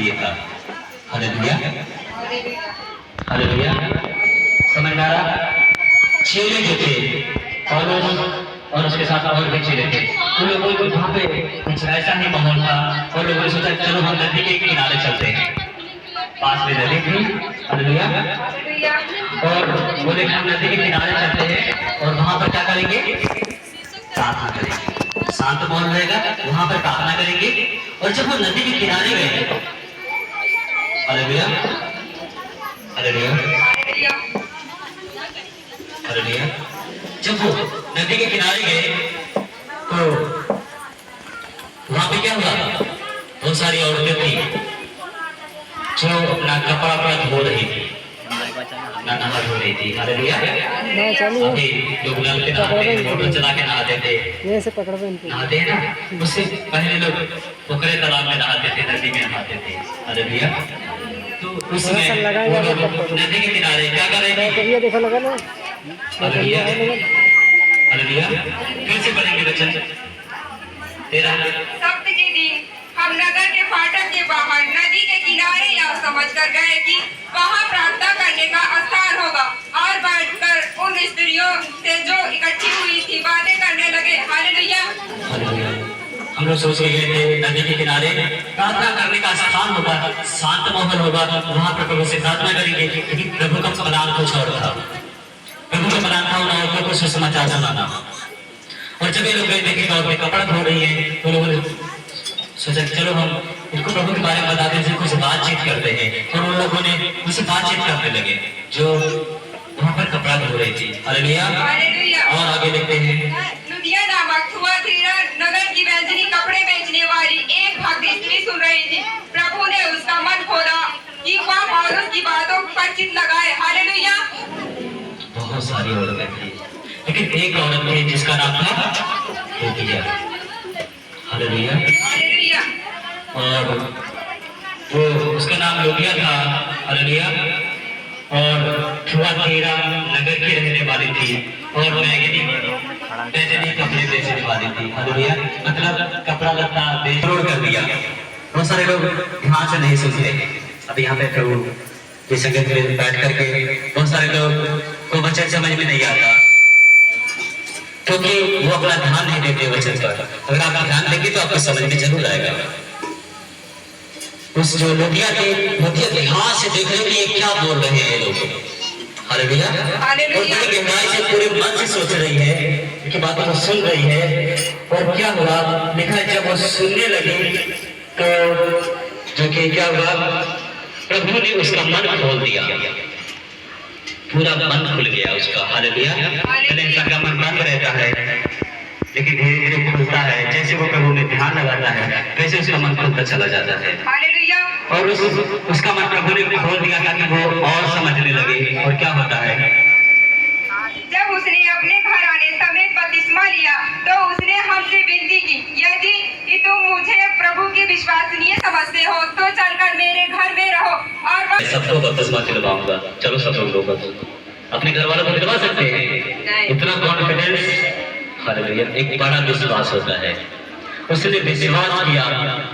चाहिए था। Hallelujah, hallelujah. समझ में आ रहा? चेले जो थे पौलुस और उसके साथ और भी चेले थे, उन लोगों को वहाँ पे कुछ ऐसा ही माहौल था और लोगों ने सोचा चलो हम नदी के किनारे चलते हैं। पास में नदी थी, हालेलुया, और बोले हम नदी के किनारे चलते हैं और वहाँ पर क्या करेंगे? प्रार्थना करेंगे, शांत माहौल रहेगा, वहाँ पर प्रार्थना करेंगे। और जब वो नदी के किनारे गए, हालेलुया, हालेलुया, हालेलुया, जब वो नदी के किनारे गए तो वहां पे क्या हुआ? बहुत सारी औरतें थी जो अपना कपड़ा धो रही थी, ना नहा धो रही थी। हालेलुया। अभी लोग नल पे नहाते हैं, मोटर चला के नहाते थे, नहाते हैं ना, उससे पहले लोग पोखरे तालाब में नहाते थे, नदी में नहाते थे। हालेलुया। तो उसमें वो लोग नदी के किनारे क्या कर रहे थे? Hallelujah, hallelujah. फिर से पढ़ेंगे बच्चन। तेरा सप्त के दिन हम नगर के फाटक के बाहर नदी के किनारे यह समझ कर गए कि वहाँ प्रार्थना करने का स्थान होगा और बैठकर उन स्त्रियों से जो इकट्ठी हुई थी बातें करने लगे। Hallelujah, hallelujah. हम लोग सोच रहे थे नदी के किनारे प्रार्थना करने का स्थान होगा, शांत माहौल होगा, वहाँ पर प्रभु से प्रार्थना करेंगे। लेकिन प्रभु का प्लान कुछ और था। प्रभु का प्लान था उन औरतों को सुसमाचार सुनाना। और जब ये लोग गए थे कि औरतें कपड़ा धो रही है, तो लोगों ने सोचा चलो हम इनको प्रभु के बारे में बताते हैं, कुछ बातचीत करते हैं। और उन लोगों ने उनसे बातचीत करने लगे जो वहाँ पर कपड़ा धो रही थी। हालेलुया। और आगे देखते हैं, लुदिया नामक थुआतीरा नगर की व्यंजनी कपड़े बेचने वाली एक भक्त स्त्री सुन रही थी। प्रभु ने उसका मन खोला कि वह पौलुस की बातों पर चित्त लगाए। हालेलुया। बहुत सारी औरतें थी, लेकिन एक औरत थी जिसका नाम था लुदिया। हालेलुया। और वो उसका नाम लुदिया था। हालेलुया। और थुआतीरा नगर की रहने वाली थी और बैजनी कपड़े बेचने वाली थी। हालेलुया। मतलब कपड़ा लत्ता बेजोड़ कर दिया। बहुत सारे लोग ध्यान से नहीं सुनते। अभी यहाँ पे प्रभु की संगत में बैठ करके बहुत सारे लोग को वचन समझ में नहीं आता, क्योंकि वो अपना ध्यान नहीं देते वचन पर। अगर आप ध्यान देंगे तो आपको समझ में जरूर आएगा। उस जो लुदिया थे, लुदिया ध्यान से देख रहे कि ये क्या बोल रहे हैं लोग। हालेलुया। और बड़ी गहराई से पूरे मन से सोच रही है कि बातों को सुन रही है। और क्या हुआ लिखा है, जब वो सुनने लगी तो जो कि क्या हुआ, प्रभु ने उसका मन खोल दिया, पूरा मन खुल गया उसका। हालेलुया। इंसान का मन बंद रहता है लेकिन धीरे धीरे खुलता है। जैसे वो प्रभु में ध्यान लगाता है वैसे उसका मन खुलता चला जाता है। और उसका मन प्रभु ने खोल दिया ताकि वो और समझने लगे। और क्या होता है, जब उसने अपने घर आने समेत बपतिस्मा लिया तो उसने हमसे विनती की, यदि कि तुम मुझे प्रभु की विश्वसनीय समझते हो तो चलकर मेरे घर में रहो। और सबको बपतिस्मा दिलवाऊंगा। चलो सब लोग अपने घर वालों को दिलवा सकते हैं। इतना कॉन्फिडेंस, हालेलुया, एक बड़ा विश्वास होता है। उसने विश्वास किया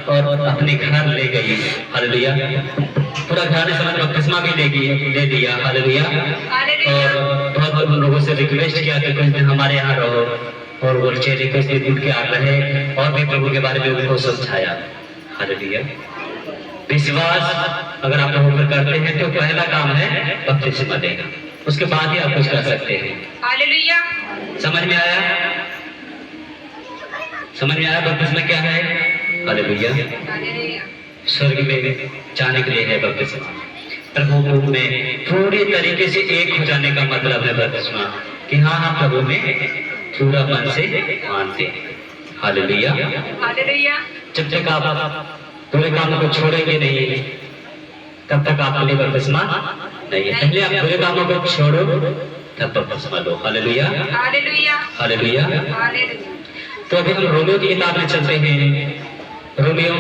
और अपने घर ले गई। हालेलुया। पूरा घर समझ बपतिस्मा भी ले दिया। हालेलुया। और बहुत लोगों से रिक्वेस्ट किया कि कुछ दिन हमारे यहाँ रहो, और वो चेले कुछ दिन उठ के आ रहे और भी प्रभु के बारे में उनको समझाया। हालेलुया। विश्वास अगर आप प्रभु पर करते हैं तो पहला काम है बपतिस्मा देना, उसके बाद ही आप कुछ कर सकते हैं। हालेलुया। समझ में आया? समझ में आया बपतिस्मा क्या है? हालेलुया। स्वर्ग में जाने के लिए है बपतिस्मा। प्रभु में पूरी तरीके से एक हो जाने का मतलब है बपतिस्मा, कि हाँ हम प्रभु में पूरा मन से मानते हैं। हालेलुया। जब तक आप पूरे कामों को छोड़ेंगे नहीं तब तक आपके लिए बपतिस्मा नहीं है। पहले आप बुरे कामों को छोड़ो तब बपतिस्मा लो। हालेलुया। हालेलुया। तो अभी हम रोमियो की किताब में चलते हैं। रोमियो